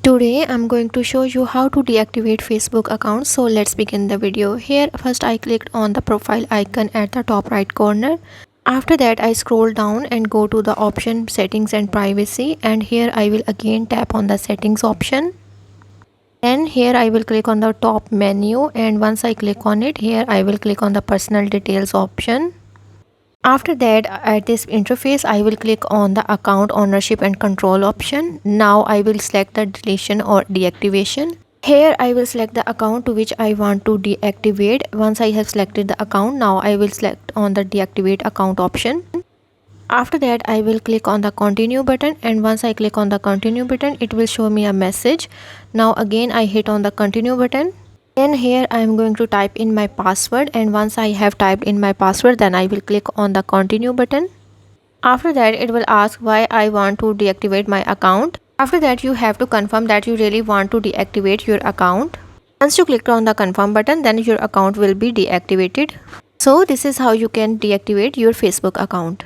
Today I'm going to show you how to deactivate Facebook account. So let's begin the video. Here first I clicked on the profile icon at the top right corner. After that I scroll down and go to the option settings and privacy, and here I will again tap on the settings option. Then here I will click on the top menu, and once I click on it, here I will click on the personal details option. After that, at this interface, I will click on the account ownership and control option. Now I will select the deletion or deactivation. Here I will select the account to which I want to deactivate. Once I have selected the account, now I will select on the deactivate account option. After that, I will click on the continue button, and once I click on the continue button, it will show me a message. Now again I hit on the continue button. Then here I am going to type in my password, and once I have typed in my password, then I will click on the continue button. After that, it will ask why I want to deactivate my account. After that, you have to confirm that you really want to deactivate your account. Once you click on the confirm button, then your account will be deactivated. So this is how you can deactivate your Facebook account.